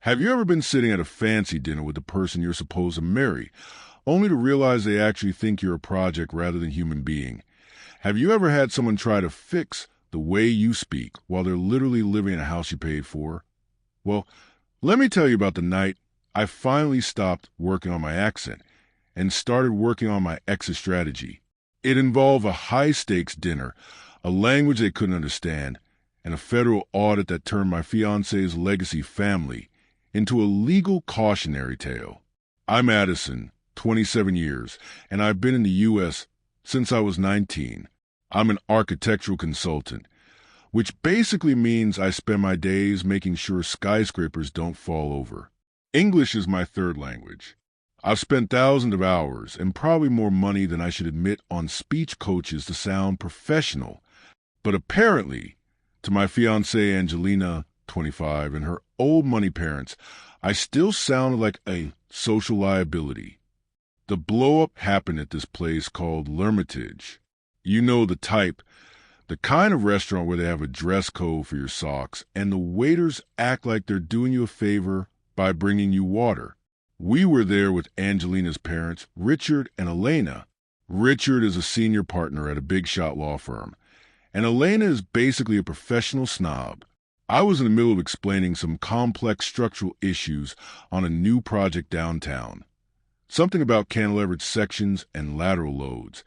Have you ever been sitting at a fancy dinner with the person you're supposed to marry, only to realize they actually think you're a project rather than a human being? Have you ever had someone try to fix the way you speak while they're literally living in a house you paid for? Well, let me tell you about the night I finally stopped working on my accent and started working on my exit strategy. It involved a high-stakes dinner, a language they couldn't understand, and a federal audit that turned my fiancée's legacy family into a legal cautionary tale. I'm Addison, 27 years, and I've been in the U.S. since I was 19. I'm an architectural consultant, which basically means I spend my days making sure skyscrapers don't fall over. English is my third language. I've spent thousands of hours and probably more money than I should admit on speech coaches to sound professional. But apparently, to my fiancée Angelina, 25, and her old money parents, I still sounded like a social liability. The blow-up happened at this place called L'Hermitage. You know the type, the kind of restaurant where they have a dress code for your socks, and the waiters act like they're doing you a favor by bringing you water. We were there with Angelina's parents, Richard and Elena. Richard is a senior partner at a big shot law firm, and Elena is basically a professional snob. I was in the middle of explaining some complex structural issues on a new project downtown. Something about cantilevered sections and lateral loads.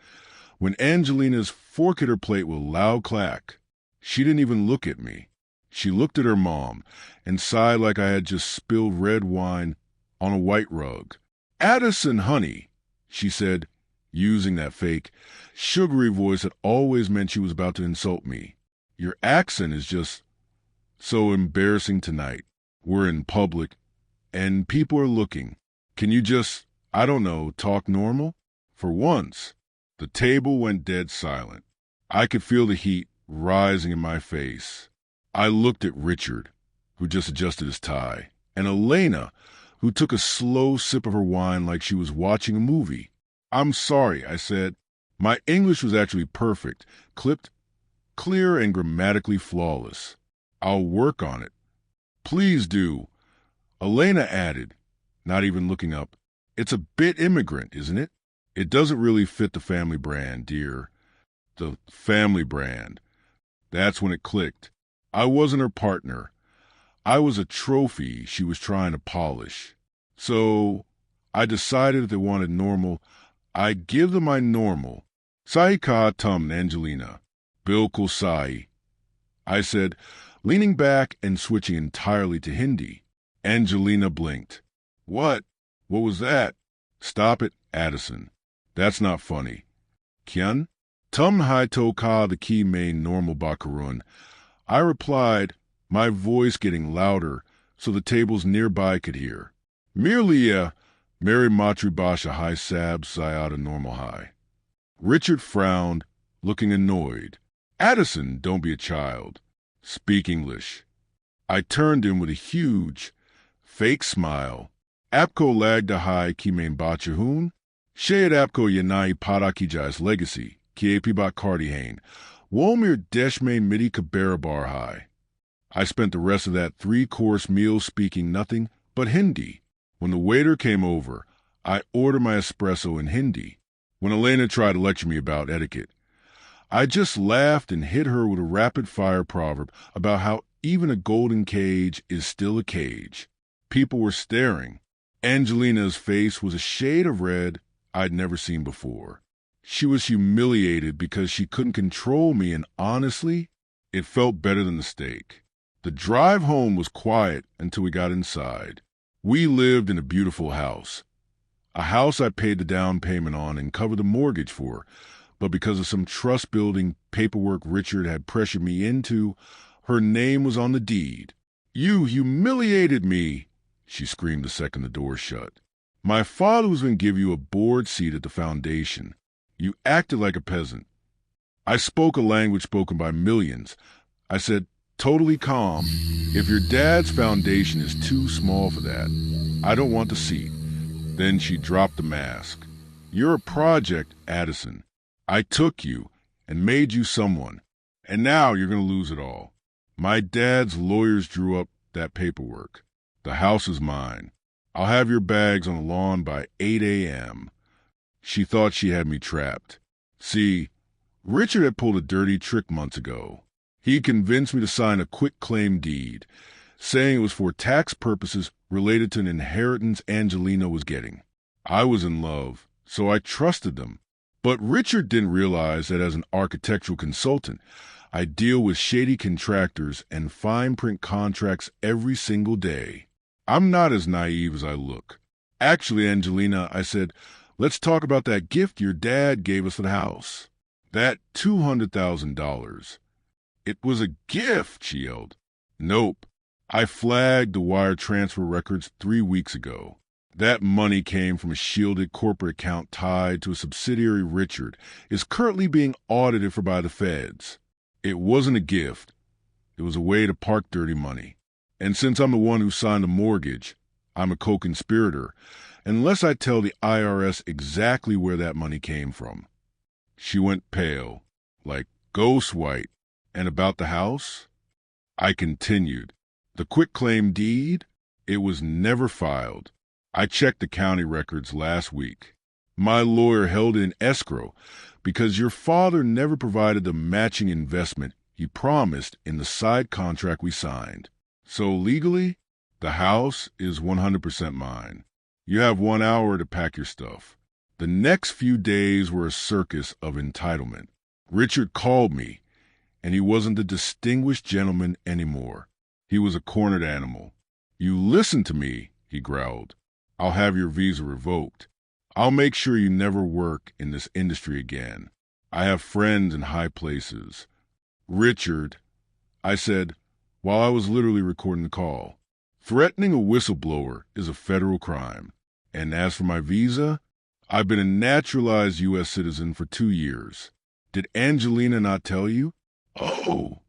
When Angelina's fork hit her plate with a loud clack, she didn't even look at me. She looked at her mom and sighed like I had just spilled red wine on a white rug. "Addison, honey," she said, using that fake, sugary voice that always meant she was about to insult me. "Your accent is just so embarrassing tonight. We're in public, and people are looking. Can you just, I don't know, talk normal?" For once, the table went dead silent. I could feel the heat rising in my face. I looked at Richard, who just adjusted his tie, and Elena, who took a slow sip of her wine like she was watching a movie. "I'm sorry," I said. My English was actually perfect, clipped, clear, and grammatically flawless. "I'll work on it." "Please do," Elena added, not even looking up. "It's a bit immigrant, isn't it? It doesn't really fit the family brand, dear." The family brand. That's when it clicked. I wasn't her partner. I was a trophy she was trying to polish. So I decided if they wanted normal, I'd give them my normal. "Sai ka tum, Angelina. Bilkul sai," I said, leaning back and switching entirely to Hindi. Angelina blinked. What was that?" "Stop it, Addison. That's not funny." "Kyan? Tum hai to ka the ki main normal bakarun." I replied, my voice getting louder so the tables nearby could hear. "Merely Mary Matribasha High Sab Sayada Normal High." Richard frowned, looking annoyed. "Addison, don't be a child. Speak English." I turned in with a huge, fake smile. "Apko lagda hai ki main bachahun? Shayad apko yanai parakijai's legacy, ki epibat kardihane. Womir deshme midi kabarabar high." I spent the rest of that 3-course meal speaking nothing but Hindi. When the waiter came over, I ordered my espresso in Hindi. When Elena tried to lecture me about etiquette, I just laughed and hit her with a rapid-fire proverb about how even a golden cage is still a cage. People were staring. Angelina's face was a shade of red I'd never seen before. She was humiliated because she couldn't control me, and honestly, it felt better than the steak. The drive home was quiet until we got inside. We lived in a beautiful house. A house I paid the down payment on and covered the mortgage for, but because of some trust-building paperwork Richard had pressured me into, her name was on the deed. "You humiliated me," she screamed the second the door shut. "My father was going to give you a board seat at the foundation. You acted like a peasant." I spoke a language spoken by millions. I said, totally calm, "If your dad's foundation is too small for that, I don't want the seat." Then she dropped the mask. "You're a project, Addison. I took you and made you someone, and now you're going to lose it all." My dad's lawyers drew up that paperwork. The house is mine. I'll have your bags on the lawn by 8 a.m. She thought she had me trapped. See, Richard had pulled a dirty trick months ago. He convinced me to sign a quitclaim deed, saying it was for tax purposes related to an inheritance Angelina was getting. I was in love, so I trusted them. But Richard didn't realize that as an architectural consultant, I deal with shady contractors and fine print contracts every single day. I'm not as naive as I look. Actually, Angelina, I said, let's talk about that gift your dad gave us for the house. That $200,000. It was a gift, she yelled. Nope. I flagged the wire transfer records 3 weeks ago. That money came from a shielded corporate account tied to a subsidiary Richard is currently being audited for by the feds. It wasn't a gift. It was a way to park dirty money. And since I'm the one who signed the mortgage, I'm a co-conspirator, unless I tell the IRS exactly where that money came from. She went pale, like ghost white. And about the house? I continued. The quitclaim deed? It was never filed. I checked the county records last week. My lawyer held it in escrow because your father never provided the matching investment he promised in the side contract we signed. So legally, the house is 100% mine. You have 1 hour to pack your stuff. The next few days were a circus of entitlement. Richard called me, and he wasn't the distinguished gentleman anymore. He was a cornered animal. You listen to me, he growled. I'll have your visa revoked. I'll make sure you never work in this industry again. I have friends in high places. Richard, I said, while I was literally recording the call, threatening a whistleblower is a federal crime. And as for my visa, I've been a naturalized U.S. citizen for 2 years. Did Angelina not tell you? Oh,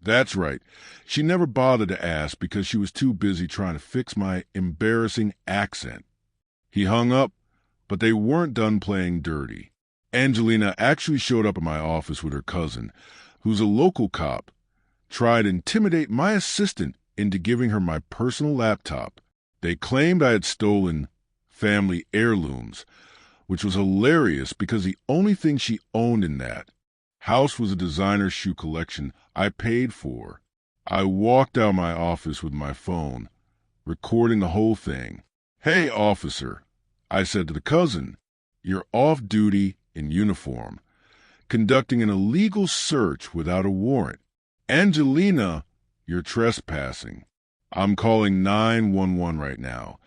that's right. She never bothered to ask because she was too busy trying to fix my embarrassing accent. He hung up, but they weren't done playing dirty. Angelina actually showed up at my office with her cousin, who's a local cop, tried to intimidate my assistant into giving her my personal laptop. They claimed I had stolen family heirlooms, which was hilarious because the only thing she owned in that house was a designer shoe collection I paid for. I walked out of my office with my phone, recording the whole thing. Hey, officer, I said to the cousin, you're off duty in uniform, conducting an illegal search without a warrant. Angelina, you're trespassing. I'm calling 911 right now,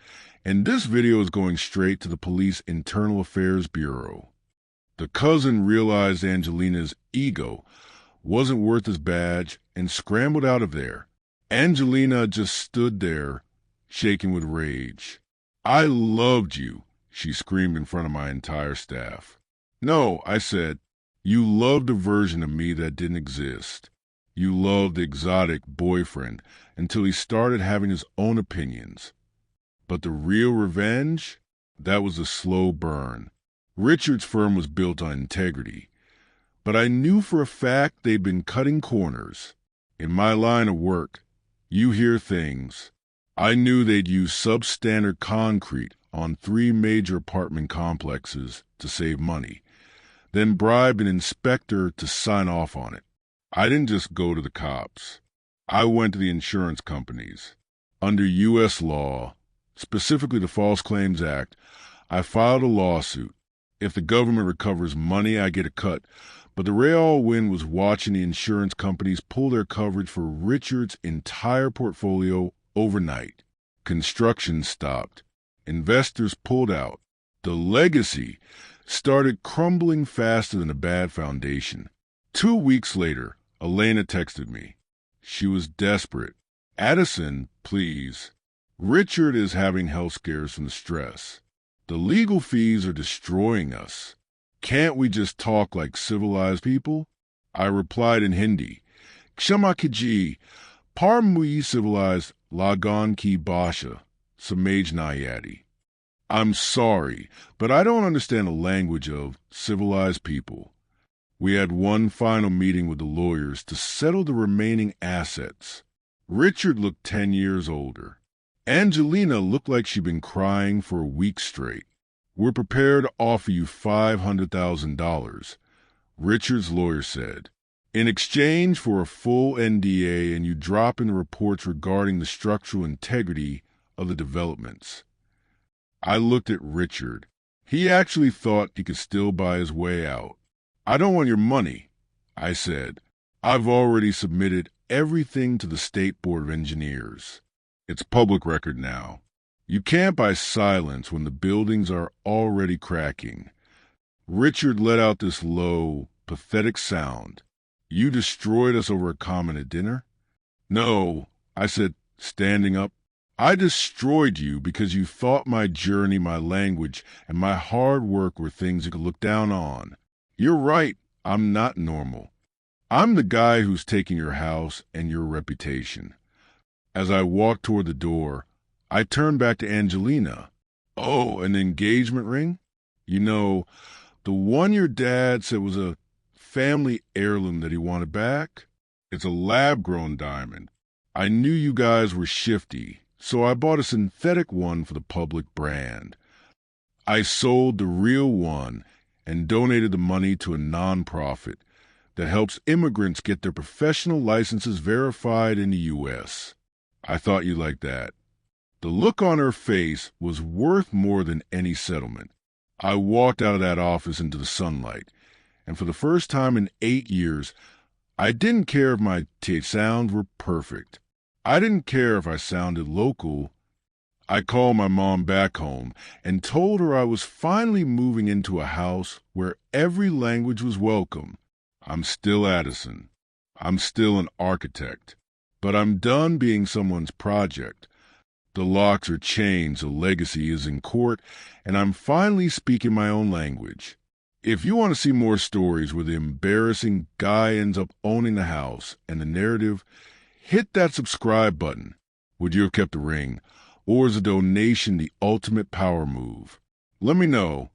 and this video is going straight to the Police Internal Affairs Bureau. The cousin realized Angelina's ego wasn't worth his badge and scrambled out of there. Angelina just stood there, shaking with rage. I loved you, she screamed in front of my entire staff. No, I said, you loved a version of me that didn't exist. You loved the exotic boyfriend until he started having his own opinions. But the real revenge? That was a slow burn. Richard's firm was built on integrity, but I knew for a fact they'd been cutting corners. In my line of work, you hear things. I knew they'd use substandard concrete on 3 major apartment complexes to save money, then bribed an inspector to sign off on it. I didn't just go to the cops. I went to the insurance companies. Under U.S. law, specifically the False Claims Act, I filed a lawsuit. If the government recovers money, I get a cut. But the real win was watching the insurance companies pull their coverage for Richard's entire portfolio overnight. Construction stopped. Investors pulled out. The legacy started crumbling faster than a bad foundation. 2 weeks later, Elena texted me. She was desperate. Addison, please. Richard is having health scares from the stress. The legal fees are destroying us. Can't we just talk like civilized people? I replied in Hindi. Kshama kiji, par mui civilized lagan ki basha, samaj nayadi. I'm sorry, but I don't understand the language of civilized people. We had one final meeting with the lawyers to settle the remaining assets. Richard looked 10 years older. Angelina looked like she'd been crying for a week straight. "We're prepared to offer you $500,000, Richard's lawyer said, in exchange for a full NDA and you drop in the reports regarding the structural integrity of the developments." I looked at Richard. He actually thought he could still buy his way out. "I don't want your money," I said. "I've already submitted everything to the State Board of Engineers. It's public record now. You can't buy silence when the buildings are already cracking." Richard let out this low, pathetic sound. "You destroyed us over a comment at dinner?" "No," I said, standing up. "I destroyed you because you thought my journey, my language, and my hard work were things you could look down on. You're right, I'm not normal. I'm the guy who's taking your house and your reputation." As I walked toward the door, I turned back to Angelina. "Oh, an engagement ring? You know, the one your dad said was a family heirloom that he wanted back? It's a lab-grown diamond. I knew you guys were shifty, so I bought a synthetic one for the public brand. I sold the real one and donated the money to a nonprofit that helps immigrants get their professional licenses verified in the U.S. I thought you'd like that." The look on her face was worth more than any settlement. I walked out of that office into the sunlight, and for the first time in 8 years, I didn't care if my sounds were perfect. I didn't care if I sounded local. I called my mom back home and told her I was finally moving into a house where every language was welcome. I'm still Addison. I'm still an architect. But I'm done being someone's project. The locks are changed, the legacy is in court, and I'm finally speaking my own language. If you want to see more stories where the embarrassing guy ends up owning the house and the narrative, hit that subscribe button. Would you have kept the ring? Or is a donation the ultimate power move? Let me know.